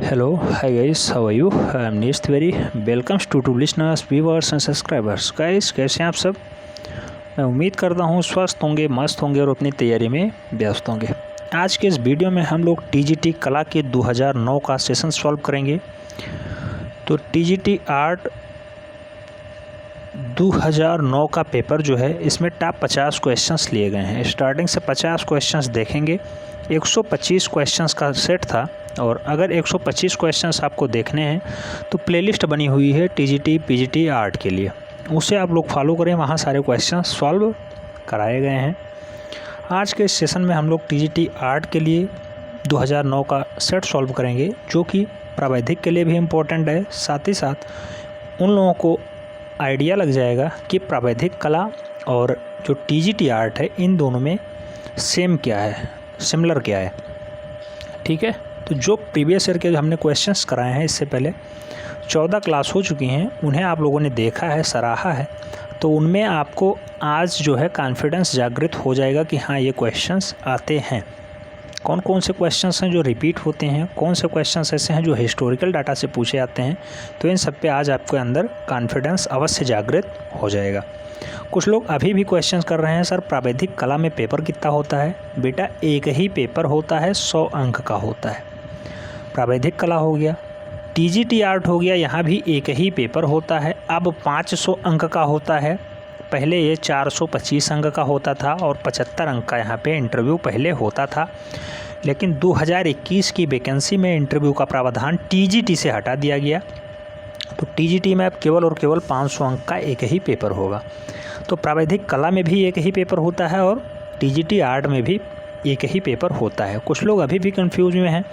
Hello, hi guys, how are you? I am Nesh Tiwari. Welcomes to listeners, viewers and subscribers. Guys, कैसे हैं आप सब? मैं उम्मीद करता हूँ स्वस्थ होंगे, मस्त होंगे और अपनी तैयारी में व्यस्त होंगे। आज के इस वीडियो में हम लोग टीजीटी कला के 2009 का सेशन सॉल्व करेंगे। तो टीजीटी आर्ट 2009 का पेपर जो है, इसमें टॉप 50 क्वेश्चंस लिए गए हैं। स्टार्टिंग से 50 क्वेश्चंस देखेंगे। 125 क्वेश्चंस का सेट था और अगर 125 क्वेश्चंस आपको देखने हैं तो प्लेलिस्ट बनी हुई है टीजीटी पीजीटी आर्ट के लिए, उसे आप लोग फॉलो करें, वहाँ सारे क्वेश्चंस सॉल्व कराए गए हैं। आज के इस सेशन में हम लोग टीजीटी आर्ट के लिए 2009 का सेट सॉल्व करेंगे, जो कि प्रावैधिक के लिए भी इम्पोर्टेंट है। साथ ही साथ उन लोगों को आइडिया लग जाएगा कि प्रावैधिक कला और जो टीजीटी आर्ट है, इन दोनों में सेम क्या है, सिमिलर क्या है। ठीक है, तो जो प्रीवियस ईयर के जो हमने क्वेश्चंस कराए हैं, इससे पहले 14 क्लास हो चुकी हैं, उन्हें आप लोगों ने देखा है, सराहा है, तो उनमें आपको आज जो है कॉन्फिडेंस जागृत हो जाएगा कि हाँ, ये क्वेश्चंस आते हैं। कौन कौन से क्वेश्चंस हैं जो रिपीट होते हैं, कौन से क्वेश्चंस ऐसे हैं जो हिस्टोरिकल डाटा से पूछे जाते हैं, तो इन सब पे आज आपके अंदर कॉन्फिडेंस अवश्य जागृत हो जाएगा। कुछ लोग अभी भी क्वेश्चंस कर रहे हैं, सर प्रावैधिक कला में पेपर कितना होता है? बेटा, एक ही पेपर होता है, 100 अंक का होता है। प्रावैधिक कला हो गया, टीजीटी आर्ट हो गया, यहाँ भी एक ही पेपर होता है, अब 500 अंक का होता है। पहले ये 425 अंक का होता था और 75 अंक का यहाँ पे इंटरव्यू पहले होता था, लेकिन 2021 की वैकेंसी में इंटरव्यू का प्रावधान टीजीटी से हटा दिया गया। तो टीजीटी में अब केवल और केवल 500 अंक का एक ही पेपर होगा। तो प्रावैधिक कला में भी एक ही पेपर होता है और टीजीटी आर्ट में भी एक ही पेपर होता है। कुछ लोग अभी भी कंफ्यूज में हैं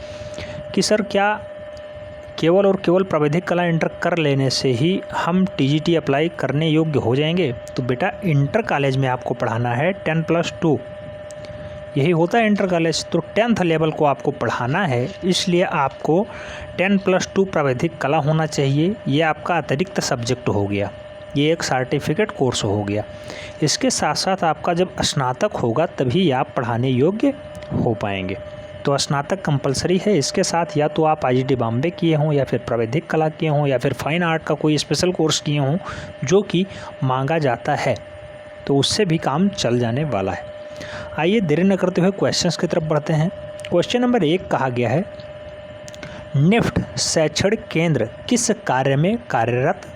कि सर क्या केवल और केवल प्रावैधिक कला इंटर कर लेने से ही हम टीजीटी अप्लाई करने योग्य हो जाएंगे? तो बेटा, इंटर कॉलेज में आपको पढ़ाना है 10+2, यही होता है इंटर कॉलेज। तो 10th लेवल को आपको पढ़ाना है, इसलिए आपको 10+2 प्रावैधिक कला होना चाहिए। ये आपका अतिरिक्त सब्जेक्ट हो गया, ये एक सर्टिफिकेट कोर्स हो गया। इसके साथ साथ आपका जब स्नातक होगा तभी आप पढ़ाने योग्य हो पाएंगे। तो स्नातक कंपलसरी है। इसके साथ या तो आप आईआईटी बॉम्बे किए हों, या फिर प्रावैधिक कला किए हों, या फिर फाइन आर्ट का कोई स्पेशल कोर्स किए हों जो कि मांगा जाता है, तो उससे भी काम चल जाने वाला है। आइए देरी न करते हुए क्वेश्चंस की तरफ बढ़ते हैं। क्वेश्चन नंबर 1 कहा गया है, निफ्ट शैक्षणिक केंद्र किस कार्य में कार्यरत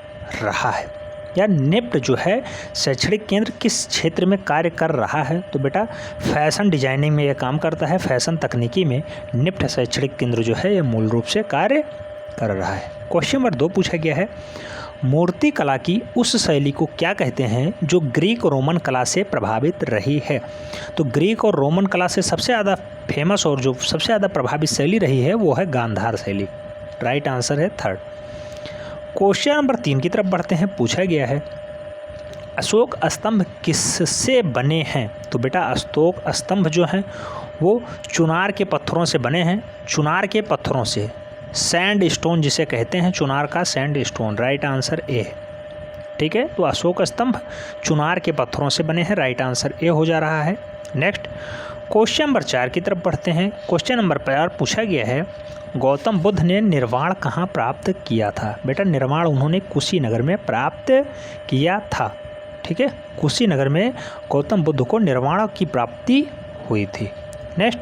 रहा है? या निफ्ट जो है शैक्षणिक केंद्र किस क्षेत्र में कार्य कर रहा है? तो बेटा, फैशन डिजाइनिंग में यह काम करता है। फैशन तकनीकी में निफ्ट शैक्षणिक केंद्र जो है, यह मूल रूप से कार्य कर रहा है। क्वेश्चन नंबर 2 पूछा गया है, मूर्ति कला की उस शैली को क्या कहते हैं जो ग्रीक और रोमन कला से प्रभावित रही है? तो ग्रीक और रोमन कला से सबसे ज़्यादा फेमस और जो सबसे ज़्यादा प्रभावित शैली रही है वो है गांधार शैली। राइट आंसर है 3rd। क्वेश्चन नंबर 3 की तरफ बढ़ते हैं। पूछा गया है, अशोक स्तंभ किससे बने हैं? तो बेटा, अशोक स्तंभ जो हैं वो चुनार के पत्थरों से बने हैं। चुनार के पत्थरों से, सैंड स्टोन जिसे कहते हैं, चुनार का sand stone. Right answer A. ठीक है, तो अशोक स्तंभ चुनार के पत्थरों से बने हैं। राइट आंसर ए हो जा रहा है। नेक्स्ट क्वेश्चन नंबर 4 की तरफ बढ़ते हैं। क्वेश्चन नंबर 4 पूछा गया है, गौतम बुद्ध ने निर्वाण कहाँ प्राप्त किया था? बेटा, निर्वाण उन्होंने कुशीनगर में प्राप्त किया था। ठीक है, कुशीनगर में गौतम बुद्ध को निर्वाण की प्राप्ति हुई थी। नेक्स्ट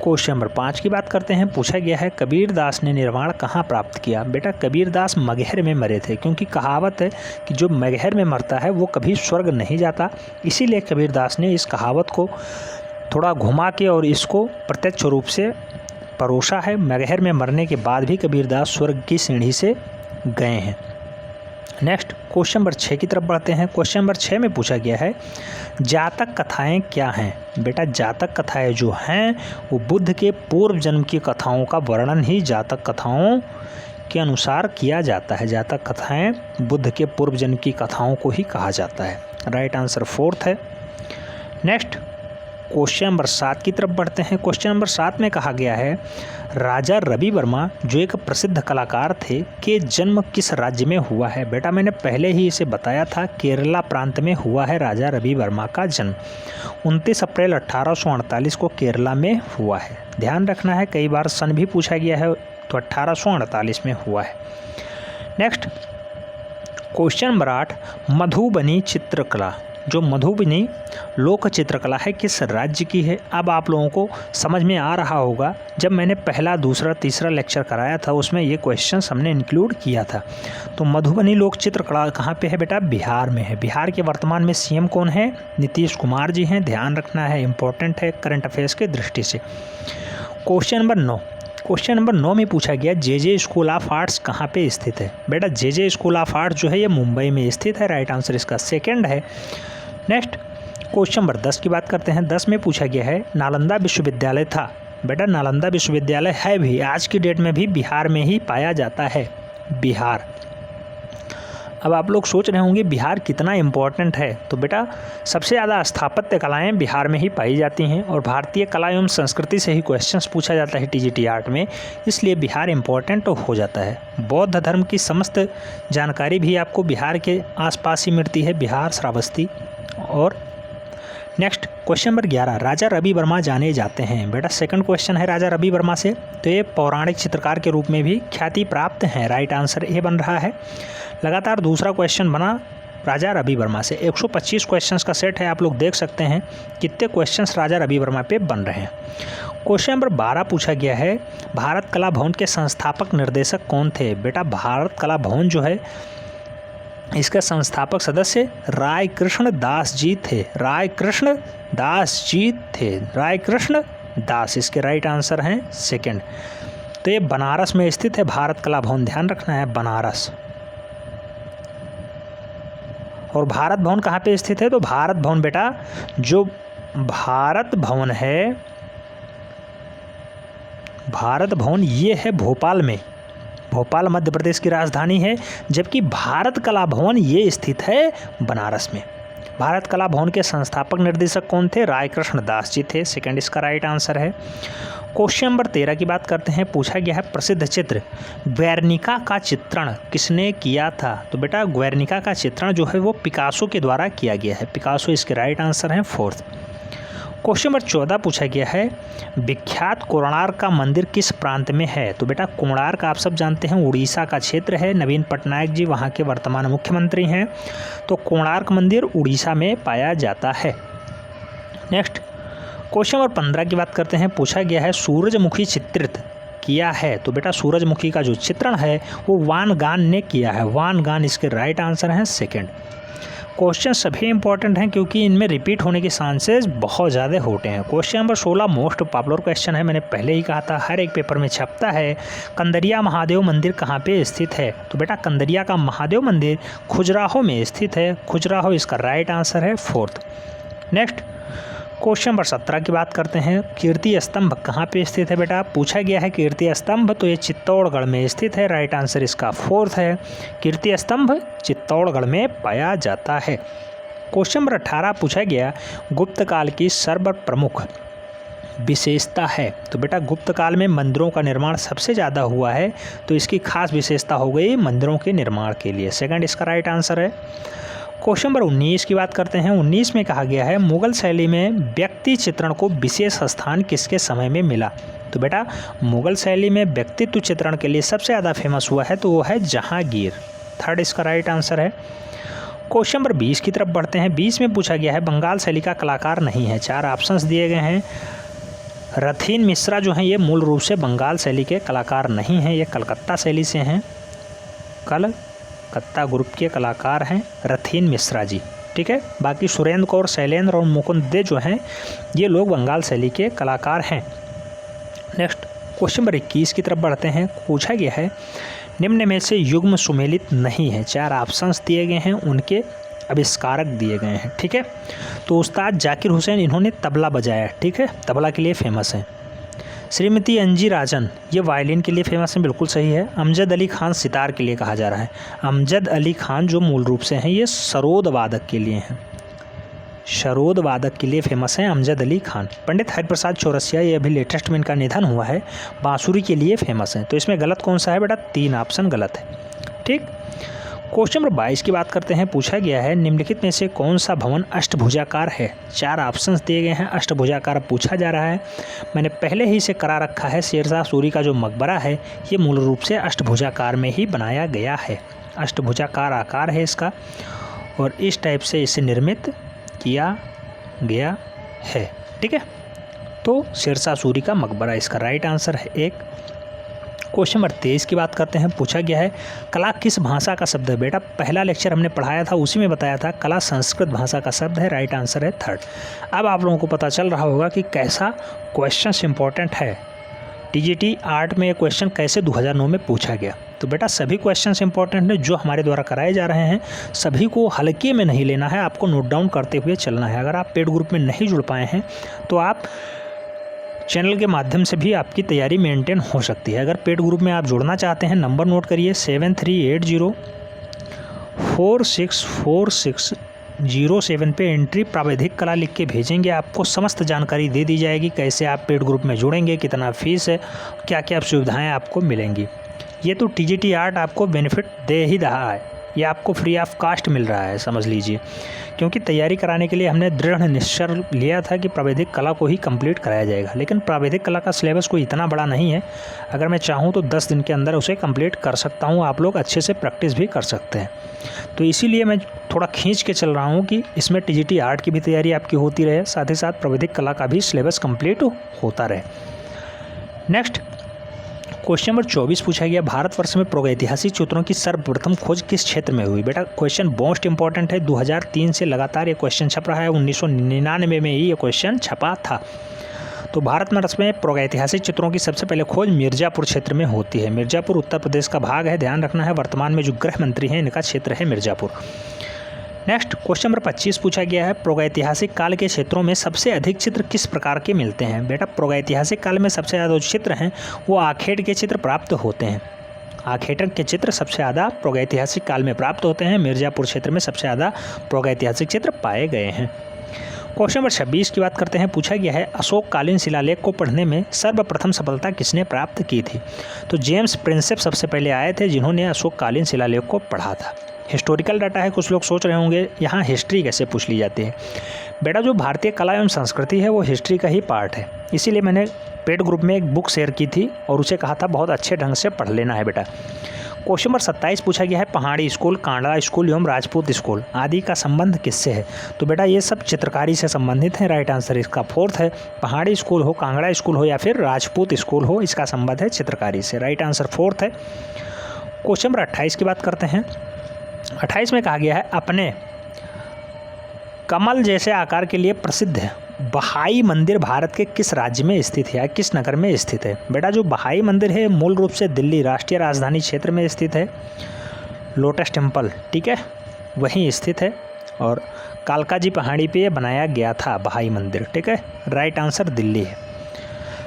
क्वेश्चन नंबर 5 की बात करते हैं। पूछा गया है, कबीरदास ने निर्वाण कहाँ प्राप्त किया? बेटा, कबीरदास मगहर में मरे थे, क्योंकि कहावत है कि जो मगहर में मरता है वो कभी स्वर्ग नहीं जाता। इसीलिए कबीरदास ने इस कहावत को थोड़ा घुमा के और इसको प्रत्यक्ष रूप से परोसा है। मगहर में मरने के बाद भी कबीरदास स्वर्ग की सीढ़ी से गए हैं। नेक्स्ट क्वेश्चन नंबर 6 की तरफ बढ़ते हैं। क्वेश्चन नंबर 6 में पूछा गया है, जातक कथाएं क्या हैं? बेटा, जातक कथाएं जो हैं वो बुद्ध के पूर्व जन्म की कथाओं का वर्णन ही जातक कथाओं के अनुसार किया जाता है। जातक कथाएं बुद्ध के पूर्व जन्म की कथाओं को ही कहा जाता है। राइट आंसर 4th है। नेक्स्ट क्वेश्चन नंबर 7 की तरफ बढ़ते हैं। क्वेश्चन नंबर 7 में कहा गया है, राजा रवि वर्मा जो एक प्रसिद्ध कलाकार थे के जन्म किस राज्य में हुआ है? बेटा, मैंने पहले ही इसे बताया था, केरला प्रांत में हुआ है राजा रवि वर्मा का जन्म। 29 अप्रैल 1848 को केरला में हुआ है। ध्यान रखना है, कई बार सन भी पूछा गया है तो 1848 में हुआ है। नेक्स्ट क्वेश्चन नंबर 8, मधुबनी चित्रकला, जो मधुबनी लोक चित्रकला है किस राज्य की है। अब आप लोगों को समझ में आ रहा होगा, जब मैंने पहला, दूसरा, तीसरा लेक्चर कराया था उसमें ये क्वेश्चंस हमने इंक्लूड किया था। तो मधुबनी लोक चित्रकला कहाँ पे है बेटा, बिहार में है। बिहार के वर्तमान में सीएम कौन है, नीतीश कुमार जी हैं, ध्यान रखना है, इंपॉर्टेंट है करंट अफेयर्स की दृष्टि से। क्वेश्चन नंबर 9 में पूछा गया जे स्कूल ऑफ आर्ट्स कहाँ पे स्थित है। बेटा जे स्कूल ऑफ आर्ट्स जो है ये मुंबई में स्थित है, राइट आंसर इसका सेकंड है। नेक्स्ट क्वेश्चन नंबर 10 की बात करते हैं। 10 में पूछा गया है नालंदा विश्वविद्यालय था। बेटा नालंदा विश्वविद्यालय है भी, आज की डेट में भी बिहार में ही पाया जाता है, बिहार। अब आप लोग सोच रहे होंगे बिहार कितना इम्पोर्टेंट है, तो बेटा सबसे ज़्यादा स्थापत्य कलाएं बिहार में ही पाई जाती हैं और भारतीय कला एवं संस्कृति से ही क्वेश्चंस पूछा जाता है टीजीटी आर्ट में, इसलिए बिहार इम्पोर्टेंट हो जाता है। बौद्ध धर्म की समस्त जानकारी भी आपको बिहार के आसपास ही मिलती है, बिहार, श्रावस्ती। और next question number 11, Raja Ravi Varma जाने जाते हैं। बेटा सेकंड क्वेश्चन है राजा रवि वर्मा से, तो ये पौराणिक चित्रकार के रूप में भी ख्याति प्राप्त हैं, राइट आंसर ए बन रहा है। लगातार दूसरा क्वेश्चन बना राजा रवि वर्मा से। 125 क्वेश्चंस का सेट है, आप लोग देख सकते हैं कितने क्वेश्चंस राजा रवि वर्मा पे बन रहे हैं। क्वेश्चन नंबर 12 पूछा गया है भारत कला भवन के संस्थापक निर्देशक कौन थे। बेटा भारत कला भवन जो है इसका संस्थापक सदस्य राय कृष्ण दास जी थे, राय कृष्ण दास इसके राइट आंसर हैं सेकंड। तो ये बनारस में स्थित है भारत कला भवन, ध्यान रखना है बनारस। और भारत भवन कहाँ पे स्थित है, तो भारत भवन बेटा जो भारत भवन है, भारत भवन ये है भोपाल में, भोपाल मध्य प्रदेश की राजधानी है, जबकि भारत कला भवन ये स्थित है बनारस में। भारत कला भवन के संस्थापक निर्देशक कौन थे, राय कृष्ण दास जी थे, सेकंड इसका राइट आंसर है। क्वेश्चन नंबर 13 की बात करते हैं। पूछा गया है प्रसिद्ध चित्र ग्वेर्निका का चित्रण किसने किया था। तो बेटा ग्वेर्निका का चित्रण जो है वो पिकासो के द्वारा किया गया है, पिकासो इसके राइट आंसर हैं फोर्थ। क्वेश्चन नंबर 14 पूछा गया है विख्यात कोणार्क का मंदिर किस प्रांत में है। तो बेटा कोणार्क आप सब जानते हैं उड़ीसा का क्षेत्र है, नवीन पटनायक जी वहाँ के वर्तमान मुख्यमंत्री हैं, तो कोणार्क मंदिर उड़ीसा में पाया जाता है। नेक्स्ट क्वेश्चन नंबर 15 की बात करते हैं। पूछा गया है सूरजमुखी चित्रित किया है। तो बेटा सूरजमुखी का जो चित्रण है वो वान गान ने किया है, वान गान इसके राइट आंसर हैं सेकंड। क्वेश्चन सभी इंपॉर्टेंट हैं क्योंकि इनमें रिपीट होने के चांसेस बहुत ज़्यादा होते हैं। Question number 16 most popular question है, मैंने पहले ही कहा था हर एक पेपर में छपता है। कंदरिया महादेव मंदिर कहाँ पे स्थित है। तो बेटा कंदरिया का महादेव मंदिर खजुराहो में स्थित है, खजुराहो इसका राइट आंसर है फोर्थ। नेक्स्ट क्वेश्चन नंबर 17 की बात करते हैं। कीर्ति स्तंभ कहाँ पे स्थित है। बेटा पूछा गया है कीर्ति स्तंभ, तो ये चित्तौड़गढ़ में स्थित है, राइट आंसर इसका फोर्थ है। कीर्ति स्तंभ चित्तौड़गढ़ में पाया जाता है। क्वेश्चन नंबर 18 पूछा गया गुप्त काल की सर्वप्रमुख विशेषता है। तो बेटा गुप्त काल में मंदिरों का निर्माण सबसे ज़्यादा हुआ है, तो इसकी खास विशेषता हो गई मंदिरों के निर्माण के लिए, सेकंड इसका राइट आंसर है। क्वेश्चन नंबर 19 की बात करते हैं। 19 में कहा गया है मुगल शैली में व्यक्ति चित्रण को विशेष स्थान किसके समय में मिला। तो बेटा मुगल शैली में व्यक्तित्व चित्रण के लिए सबसे ज़्यादा फेमस हुआ है तो वो है जहांगीर, थर्ड इसका राइट आंसर है। क्वेश्चन नंबर 20 की तरफ बढ़ते हैं। 20 में पूछा गया है बंगाल शैली का कलाकार नहीं है, 4 ऑप्शंस दिए गए हैं। रथीन मिश्रा जो हैं ये मूल रूप से बंगाल शैली के कलाकार नहीं हैं, ये कलकत्ता शैली से हैं, कलकत्ता ग्रुप के कलाकार हैं रथीन मिश्रा जी, ठीक है। बाकी सुरेंद्र कौर, शैलेंद्र और मुकुंद दे जो हैं ये लोग बंगाल शैली के कलाकार हैं। नेक्स्ट क्वेश्चन नंबर 21 की तरफ बढ़ते हैं। पूछा गया है निम्न में से युग्म सुमेलित नहीं है, 4 ऑप्शंस दिए गए हैं, उनके आविष्कारक दिए गए हैं, ठीक है। तो उस्ताद जाकिर हुसैन इन्होंने तबला बजाया, ठीक है, तबला के लिए फेमस है। श्रीमती अंजी राजन ये वायलिन के लिए फेमस हैं, बिल्कुल सही है। अमजद अली खान सितार के लिए कहा जा रहा है। अमजद अली खान जो मूल रूप से हैं ये सरोद वादक के लिए हैं, सरोद वादक के लिए फेमस हैं अमजद अली खान। पंडित हरिप्रसाद चौरसिया ये अभी लेटेस्ट में इनका निधन हुआ है, बांसुरी के लिए फेमस हैं। तो इसमें गलत कौन सा है बेटा, 3 ऑप्शन गलत है, ठीक। क्वेश्चन नंबर 22 की बात करते हैं। पूछा गया है निम्नलिखित में से कौन सा भवन अष्टभुजाकार है। 4 ऑप्शंस दिए गए हैं। अष्टभुजाकार पूछा जा रहा है। मैंने पहले ही से करा रखा है, शेरशाह सूरी का जो मकबरा है ये मूल रूप से अष्टभुजाकार में ही बनाया गया है। अष्टभुजाकार आकार है इसका और इस टाइप से इसे निर्मित किया गया है। ठीक है, तो शेरशाह सूरी का मकबरा इसका राइट आंसर है एक। क्वेश्चन नंबर 23 की बात करते हैं। पूछा गया है कला किस भाषा का शब्द है। बेटा पहला लेक्चर हमने पढ़ाया था, उसी में बताया था कला संस्कृत भाषा का शब्द है। राइट आंसर है थर्ड। अब आप लोगों को पता चल रहा होगा कि कैसा क्वेश्चन इंपॉर्टेंट है। टीजीटी आर्ट में ये क्वेश्चन कैसे 2009 में पूछा गया। तो बेटा सभी क्वेश्चंस इंपॉर्टेंट हैं जो हमारे द्वारा कराए जा रहे हैं, सभी को हल्के में नहीं लेना है, आपको नोट डाउन करते हुए चलना है। अगर आप पेड ग्रुप में नहीं जुड़ पाए हैं तो आप चैनल के माध्यम से भी आपकी तैयारी मेंटेन हो सकती है। अगर पेड ग्रुप में आप जुड़ना चाहते हैं, नंबर नोट करिए 7380464607 पे एंट्री प्रावैधिक कला लिख के भेजेंगे। आपको समस्त जानकारी दे दी जाएगी, कैसे आप पेड ग्रुप में जुड़ेंगे, कितना फीस है, क्या क्या सुविधाएं आपको मिलेंगी। ये तो टीजीटी आर्ट आपको बेनिफिट दे ही रहा है, ये आपको फ्री ऑफ कास्ट मिल रहा है, समझ लीजिए। क्योंकि तैयारी कराने के लिए हमने दृढ़ निश्चय लिया था कि प्रावैधिक कला को ही कंप्लीट कराया जाएगा। लेकिन प्रावैधिक कला का सिलेबस कोई इतना बड़ा नहीं है, अगर मैं चाहूँ तो 10 दिन के अंदर उसे कंप्लीट कर सकता हूँ। आप लोग अच्छे से प्रैक्टिस भी कर सकते हैं। तो इसीलिए मैं थोड़ा खींच के चल रहा हूँ कि इसमें टीजीटी आर्ट की भी तैयारी आपकी होती रहे, साथ ही साथ प्रावैधिक कला का भी सिलेबस कंप्लीट होता रहे। नेक्स्ट क्वेश्चन नंबर 24 पूछा गया भारतवर्ष में प्रागैतिहासिक चित्रों की सर्वप्रथम खोज किस क्षेत्र में हुई। बेटा क्वेश्चन मोस्ट इंपॉर्टेंट है, 2003 से लगातार ये क्वेश्चन छप रहा है, 1999 में ही ये क्वेश्चन छपा था। तो भारतवर्ष में प्रागैतिहासिक चित्रों की सबसे पहले खोज मिर्ज़ापुर क्षेत्र में होती है। मिर्ज़ापुर उत्तर प्रदेश का भाग है, ध्यान रखना है। वर्तमान में जो गृह मंत्री हैं इनका क्षेत्र है मिर्ज़ापुर। नेक्स्ट क्वेश्चन नंबर 25 पूछा गया है प्रागैतिहासिक काल के क्षेत्रों में सबसे अधिक चित्र किस प्रकार के मिलते हैं। बेटा प्रागैतिहासिक काल में सबसे ज़्यादा जो चित्र हैं वो आखेट के चित्र प्राप्त होते हैं। आखेट के चित्र सबसे ज़्यादा प्रागैतिहासिक काल में प्राप्त होते हैं। मिर्ज़ापुर क्षेत्र में सबसे ज़्यादा प्रागैतिहासिक चित्र पाए गए हैं। क्वेश्चन नंबर 26 की बात करते हैं। पूछा गया है अशोककालीन शिलालेख को पढ़ने में सर्वप्रथम सफलता किसने प्राप्त की थी। तो जेम्स प्रिंसेप सबसे पहले आए थे जिन्होंने अशोककालीन शिलालेख को पढ़ा था। हिस्टोरिकल डाटा है, कुछ लोग सोच रहे होंगे यहाँ हिस्ट्री कैसे पूछ ली जाती है। बेटा जो भारतीय कला एवं संस्कृति है वो हिस्ट्री का ही पार्ट है, इसीलिए मैंने पेड ग्रुप में एक बुक शेयर की थी और उसे कहा था बहुत अच्छे ढंग से पढ़ लेना है बेटा। क्वेश्चन नंबर 27 पूछा गया है पहाड़ी स्कूल, कांडला स्कूल एवं राजपूत स्कूल आदि का संबंध किससे है। तो बेटा ये सब चित्रकारी से संबंधित है। राइट आंसर इसका फोर्थ है। पहाड़ी स्कूल हो, कांगड़ा स्कूल हो या फिर राजपूत स्कूल हो, इसका संबंध है चित्रकारी से। राइट आंसर फोर्थ है। क्वेश्चन नंबर 28 की बात करते हैं। 28 में कहा गया है अपने कमल जैसे आकार के लिए प्रसिद्ध है बहाई मंदिर भारत के किस राज्य में स्थित है या किस नगर में स्थित है। बेटा जो बहाई मंदिर है मूल रूप से दिल्ली राष्ट्रीय राजधानी क्षेत्र में स्थित है। लोटस टेम्पल, ठीक है, वहीं स्थित है और कालका जी पहाड़ी पे बनाया गया था बहाई मंदिर। ठीक है, राइट आंसर दिल्ली है।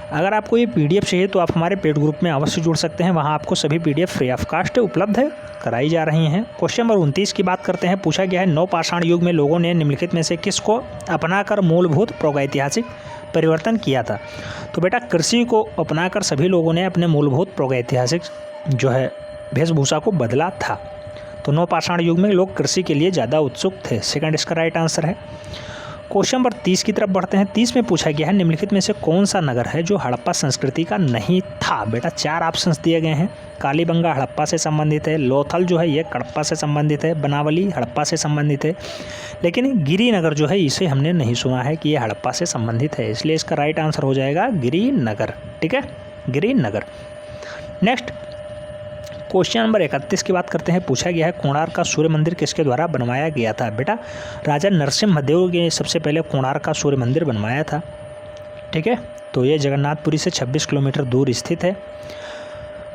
अगर आपको ये पीडीएफ चाहिए तो आप हमारे पेड ग्रुप में अवश्य जुड़ सकते हैं, वहाँ आपको सभी पीडीएफ फ्री ऑफ कास्ट उपलब्ध है, कराई जा रही हैं। क्वेश्चन नंबर 29 की बात करते हैं। पूछा गया है नवपाषाण युग में लोगों ने निम्नलिखित में से किसको अपनाकर मूलभूत प्रागैतिहासिक परिवर्तन किया था। तो बेटा कृषि को अपनाकर सभी लोगों ने अपने मूलभूत प्रागैतिहासिक जो है वेशभूषा को बदला था। तो नवपाषाण युग में लोग कृषि के लिए ज़्यादा उत्सुक थे। सेकंड इसका राइट आंसर है। क्वेश्चन नंबर 30 की तरफ बढ़ते हैं। 30 में पूछा गया है निम्नलिखित में से कौन सा नगर है जो हड़प्पा संस्कृति का नहीं था। बेटा 4 ऑप्शंस दिए गए हैं। कालीबंगा हड़प्पा से संबंधित है, लोथल जो है ये हड़प्पा से संबंधित है, बनावली हड़प्पा से संबंधित है, लेकिन गिरिनगर जो है इसे हमने नहीं सुना है कि ये हड़प्पा से संबंधित है, इसलिए इसका राइट आंसर हो जाएगा गिरिनगर। ठीक है, गिरिनगर। नेक्स्ट क्वेश्चन नंबर 31 की बात करते हैं। पूछा गया है कोणार्क का सूर्य मंदिर किसके द्वारा बनवाया गया था। बेटा राजा नरसिम्हदेव ने सबसे पहले कोणार्क का सूर्य मंदिर बनवाया था। ठीक है, तो ये जगन्नाथपुरी से 26 किलोमीटर दूर स्थित है।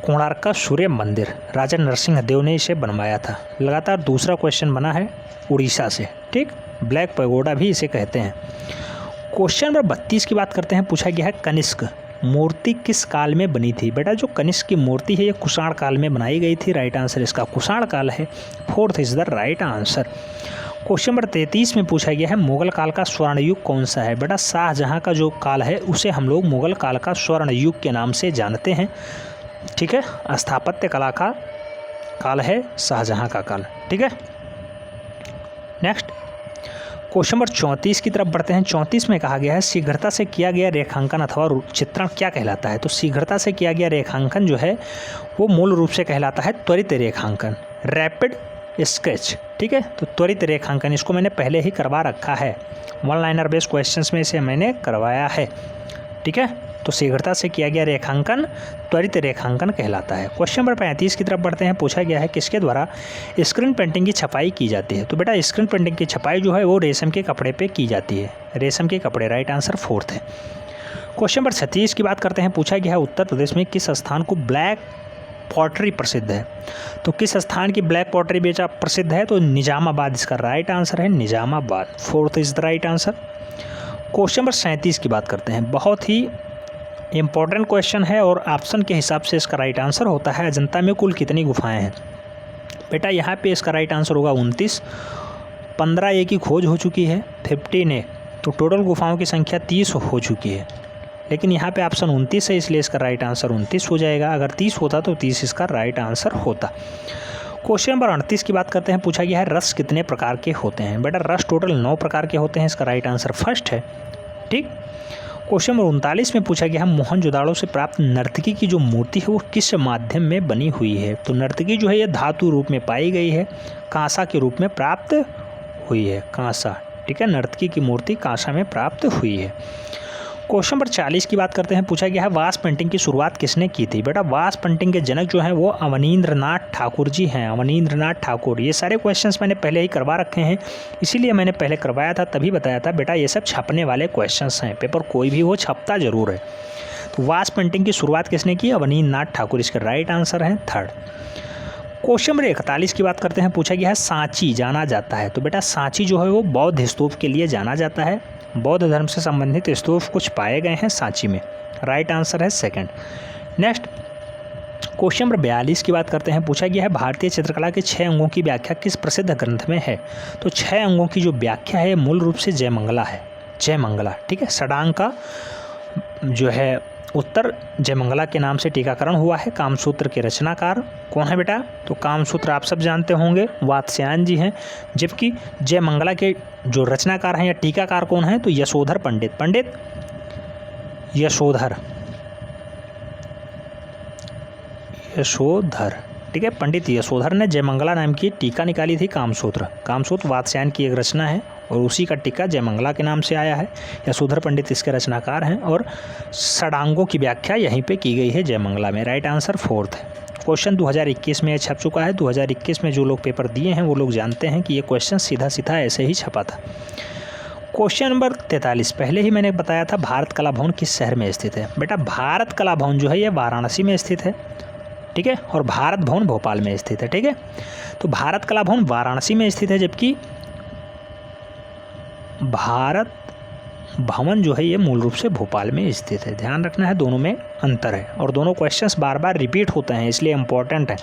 कोणार्क का सूर्य मंदिर राजा नरसिम्हदेव ने इसे बनवाया था। लगातार दूसरा क्वेश्चन बना है उड़ीसा से। ठीक, ब्लैक पैगोडा भी इसे कहते हैं। क्वेश्चन नंबर 32 की बात करते हैं। पूछा गया है कनिष्क मूर्ति किस काल में बनी थी। बेटा जो कनिष्क की मूर्ति है ये कुषाण काल में बनाई गई थी। राइट आंसर इसका कुषाण काल है। Fourth is the right answer. Question number 33 में पूछा गया है मुगल काल का स्वर्ण युग कौन सा है। बेटा शाहजहां का जो काल है उसे हम लोग मुगल काल का स्वर्ण युग के नाम से जानते हैं। ठीक है, स्थापत्य कला का काल है शाहजहाँ का काल। ठीक है, नेक्स्ट क्वेश्चन नंबर 34 की तरफ बढ़ते हैं। 34 में कहा गया है शीघ्रता से किया गया रेखांकन अथवा चित्रण क्या कहलाता है। तो शीघ्रता से किया गया रेखांकन जो है वो मूल रूप से कहलाता है त्वरित रेखांकन, रैपिड स्केच। ठीक है, तो त्वरित रेखांकन इसको मैंने पहले ही करवा रखा है, वन लाइनर बेस्ड क्वेश्चंस में इसे मैंने करवाया है। ठीक है, तो शीघ्रता से किया गया रेखांकन त्वरित रेखांकन कहलाता है। क्वेश्चन नंबर 35 की तरफ बढ़ते हैं। पूछा गया है किसके द्वारा स्क्रीन पेंटिंग की छपाई की जाती है। तो बेटा स्क्रीन पेंटिंग की छपाई जो है वो रेशम के कपड़े पे की जाती है, रेशम के कपड़े। राइट आंसर 4 है। क्वेश्चन नंबर 36 की बात करते हैं। पूछा गया है उत्तर प्रदेश में किस स्थान को ब्लैक पॉटरी प्रसिद्ध है। तो किस स्थान की ब्लैक पॉटरी बेचा प्रसिद्ध है। तो निजामाबाद इसका राइट आंसर है, Nizamabad. 4 is the right answer. Question number 37 की बात करते हैं। बहुत ही इंपॉर्टेंट क्वेश्चन है और ऑप्शन के हिसाब से इसका राइट आंसर होता है अजंता में कुल कितनी गुफाएं हैं। बेटा यहाँ पे इसका राइट आंसर होगा 29। 15 ए की खोज हो चुकी है, 15 ए, तो टोटल गुफाओं की संख्या 30 हो चुकी है। लेकिन यहाँ पे ऑप्शन 29 है, इसलिए इसका राइट आंसर 29 हो जाएगा। अगर 30 होता तो 30 इसका राइट आंसर होता। क्वेश्चन नंबर 38 की बात करते हैं। पूछा गया है रस कितने प्रकार के होते हैं। बेटा रस टोटल 9 प्रकार के होते हैं, इसका राइट आंसर फर्स्ट है। ठीक, क्वेश्चन नंबर 39 में पूछा गया है मोहनजोदाड़ो से प्राप्त नर्तकी की जो मूर्ति है वो किस माध्यम में बनी हुई है। तो नर्तकी जो है ये धातु रूप में पाई गई है, कांसा के रूप में प्राप्त हुई है, कांसा। ठीक है, नर्तकी की मूर्ति कांसा में प्राप्त हुई है। क्वेश्चन नंबर 40 की बात करते हैं। पूछा गया है वास पेंटिंग की शुरुआत किसने की थी। बेटा वास पेंटिंग के जनक जो हैं वो अवनींद्रनाथ ठाकुर जी हैं, अवनींद्रनाथ ठाकुर। ये सारे क्वेश्चंस मैंने पहले ही करवा रखे हैं, इसीलिए मैंने पहले करवाया था, तभी बताया था बेटा ये सब छपने वाले क्वेश्चंस हैं, पेपर कोई भी हो छपता ज़रूर है। तो वास पेंटिंग की शुरुआत किसने की, अवनींद्रनाथ ठाकुर, इसका राइट आंसर है 3rd। क्वेश्चन नंबर 41 की बात करते हैं। पूछा गया है सांची जाना जाता है। तो बेटा सांची जो है वो बौद्ध स्तूप के लिए जाना जाता है, बौद्ध धर्म से संबंधित स्तूप कुछ पाए गए हैं सांची में, राइट आंसर है 2nd। नेक्स्ट क्वेश्चन नंबर 42 की बात करते हैं। पूछा गया है भारतीय चित्रकला के 6 अंगों की व्याख्या किस प्रसिद्ध ग्रंथ में है। तो 6 अंगों की जो व्याख्या है मूल रूप से जयमंगला है, जयमंगला। ठीक है, षडांग का जो है उत्तर जयमंगला के नाम से टीकाकरण हुआ है। कामसूत्र के रचनाकार कौन है बेटा। तो कामसूत्र आप सब जानते होंगे वात्स्यायन जी हैं, जबकि जयमंगला के जो रचनाकार हैं या टीकाकार कौन है, तो यशोधर पंडित, पंडित यशोधर, यशोधर। ठीक है, पंडित यशोधर ने जयमंगला नाम की टीका निकाली थी कामसूत्र। कामसूत्र वात्स्यायन की एक रचना है और उसी का टीका जयमंगला के नाम से आया है। यशोधर पंडित इसके रचनाकार हैं और षडांगों की व्याख्या यहीं पे की गई है जयमंगला में, राइट आंसर 4th है। क्वेश्चन 2021 में छप चुका है। 2021 में जो लोग पेपर दिए हैं वो लोग जानते हैं कि ये क्वेश्चन सीधा सीधा ऐसे ही छपा था। क्वेश्चन नंबर 43, पहले ही मैंने बताया था भारत कला भवन किस शहर में स्थित है। बेटा भारत कला भवन जो है ये वाराणसी में स्थित है। ठीक है, और भारत भवन भोपाल में स्थित है। ठीक है, तो भारत कला भवन वाराणसी में स्थित है, जबकि भारत भवन जो है ये मूल रूप से भोपाल में स्थित है। ध्यान रखना है, दोनों में अंतर है और दोनों क्वेश्चंस बार बार रिपीट होते हैं, इसलिए इंपॉर्टेंट है।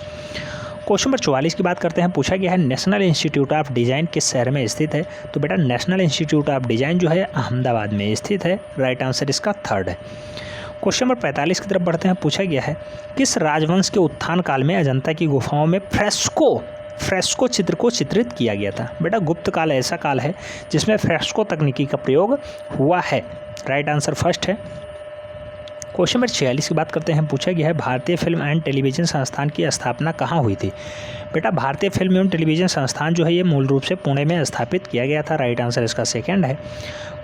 क्वेश्चन नंबर 44 की बात करते हैं। पूछा गया है नेशनल इंस्टीट्यूट ऑफ डिज़ाइन किस शहर में स्थित है। तो बेटा नेशनल इंस्टीट्यूट ऑफ डिज़ाइन जो है अहमदाबाद में स्थित है, राइट आंसर इसका 3rd है। क्वेश्चन नंबर 45 की तरफ बढ़ते हैं। पूछा गया है किस राजवंश के उत्थान काल में अजंता की गुफाओं में फ्रेस्को चित्र को चित्रित किया गया था। बेटा गुप्त काल ऐसा काल है जिसमें फ्रेस्को तकनीकी का प्रयोग हुआ है, राइट आंसर 1st है। क्वेश्चन नंबर 46 की बात करते हैं। पूछा गया है भारतीय फिल्म एंड टेलीविज़न संस्थान की स्थापना कहाँ हुई थी। बेटा भारतीय फिल्म एवं टेलीविज़न संस्थान जो है ये मूल रूप से पुणे में स्थापित किया गया था, राइट आंसर इसका 2nd है।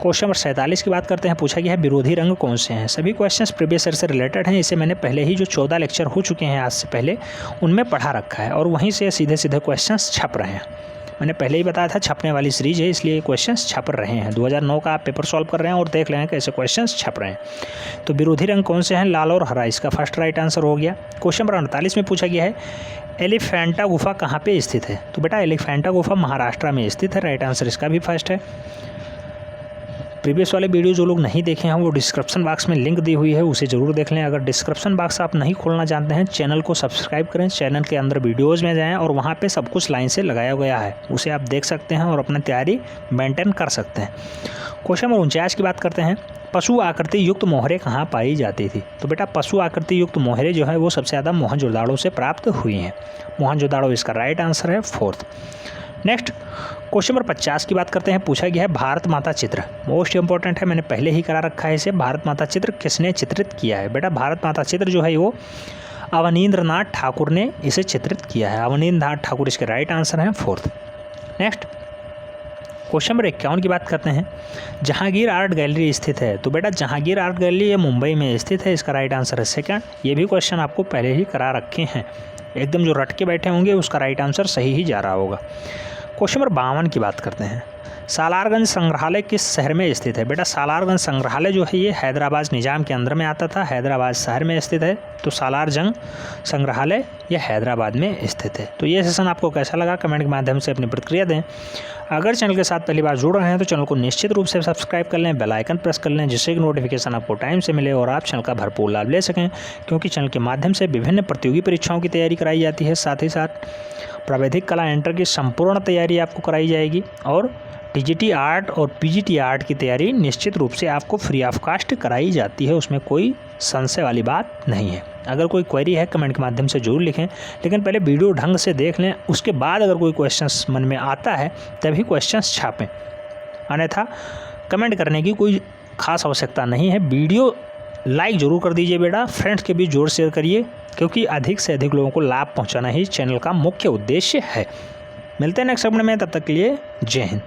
क्वेश्चन नंबर 47 की बात करते हैं। पूछा गया है विरोधी रंग कौन से हैं। सभी क्वेश्चंस प्रीवियस ईयर से रिलेटेड हैं, इसे मैंने पहले ही जो 14 लेक्चर हो चुके हैं आज से पहले उनमें पढ़ा रखा है और वहीं से सीधे सीधे क्वेश्चंस छप रहे हैं। मैंने पहले ही बताया था छपने वाली सीरीज है, इसलिए क्वेश्चंस छप रहे हैं। 2009 का आप पेपर सॉल्व कर रहे हैं और देख रहे हैं कैसे क्वेश्चंस छप रहे हैं। तो विरोधी रंग कौन से हैं, लाल और हरा, इसका फर्स्ट राइट आंसर हो गया। क्वेश्चन नंबर 48 में पूछा गया है एलिफेंटा गुफा कहाँ पे स्थित है। तो बेटा एलिफेंटा गुफा महाराष्ट्र में स्थित है, राइट आंसर इसका भी फर्स्ट है। प्रीवियस वाले वीडियो जो लोग नहीं देखे हैं वो डिस्क्रिप्शन बॉक्स में लिंक दी हुई है, उसे ज़रूर देख लें। अगर डिस्क्रिप्शन बॉक्स आप नहीं खोलना जानते हैं, चैनल को सब्सक्राइब करें, चैनल के अंदर वीडियोज़ में जाएँ और वहाँ पे सब कुछ लाइन से लगाया गया है, उसे आप देख सकते हैं और अपनी तैयारी मेंटेन कर सकते हैं। क्वेश्चन नंबर 49 की बात करते हैं। पशु आकृति युक्त मोहरें कहाँ पाई जाती थी? तो बेटा पशु आकृति युक्त मोहरें जो है वो सबसे ज़्यादा मोहनजोदाड़ो से प्राप्त हुई हैं। मोहनजोदाड़ो इसका राइट आंसर है, 4th। नेक्स्ट क्वेश्चन नंबर 50 की बात करते हैं। पूछा गया है भारत माता चित्र, मोस्ट इंपॉर्टेंट है, मैंने पहले ही करा रखा है इसे। भारत माता चित्र किसने चित्रित किया है? बेटा भारत माता चित्र जो है वो अवनींद्रनाथ ठाकुर ने इसे चित्रित किया है। अवनींद्रनाथ ठाकुर इसके राइट आंसर हैं, 4th। नेक्स्ट क्वेश्चन नंबर 51 की बात करते हैं। जहांगीर आर्ट गैलरी स्थित है? तो बेटा जहांगीर आर्ट गैलरी ये मुंबई में स्थित है, इसका राइट आंसर है 2nd। ये भी क्वेश्चन आपको पहले ही करा रखे हैं, एकदम जो रट के बैठे होंगे उसका राइट आंसर सही ही जा रहा होगा। क्वेश्चन नंबर 52 की बात करते हैं। सालारगंज संग्रहालय किस शहर में स्थित है? बेटा सालारगंज संग्रहालय जो है ये हैदराबाद निज़ाम के अंदर में आता था, हैदराबाद शहर में स्थित है। तो सालारजंग संग्रहालय यह हैदराबाद में स्थित है। तो ये सेशन आपको कैसा लगा कमेंट के माध्यम से अपनी प्रतिक्रिया दें। अगर चैनल के साथ पहली बार जुड़ रहे हैं तो चैनल को निश्चित रूप से सब्सक्राइब कर लें, बेल आइकन प्रेस कर लें, जिससे कि नोटिफिकेशन आपको टाइम से मिले और आप चैनल का भरपूर लाभ ले सकें, क्योंकि चैनल के माध्यम से विभिन्न प्रतियोगी परीक्षाओं की तैयारी कराई जाती है। साथ ही साथ प्रावैधिक कला एंटर की संपूर्ण तैयारी आपको कराई जाएगी और टीजीटी आर्ट और पीजीटी आर्ट की तैयारी निश्चित रूप से आपको फ्री ऑफ कॉस्ट कराई जाती है, उसमें कोई संशय वाली बात नहीं है। अगर कोई क्वेरी है कमेंट के माध्यम से जरूर लिखें, लेकिन पहले वीडियो ढंग से देख लें, उसके बाद अगर कोई क्वेश्चंस मन में आता है तभी क्वेश्चंस छापें, अन्यथा कमेंट करने की कोई खास आवश्यकता नहीं है। वीडियो लाइक ज़रूर कर दीजिए बेटा, फ्रेंड्स के बीच जोर शेयर करिए, क्योंकि अधिक से अधिक लोगों को लाभ पहुँचाना ही चैनल का मुख्य उद्देश्य है। मिलते हैं नेक्स्ट अपने में, तब तक के लिए जय हिंद।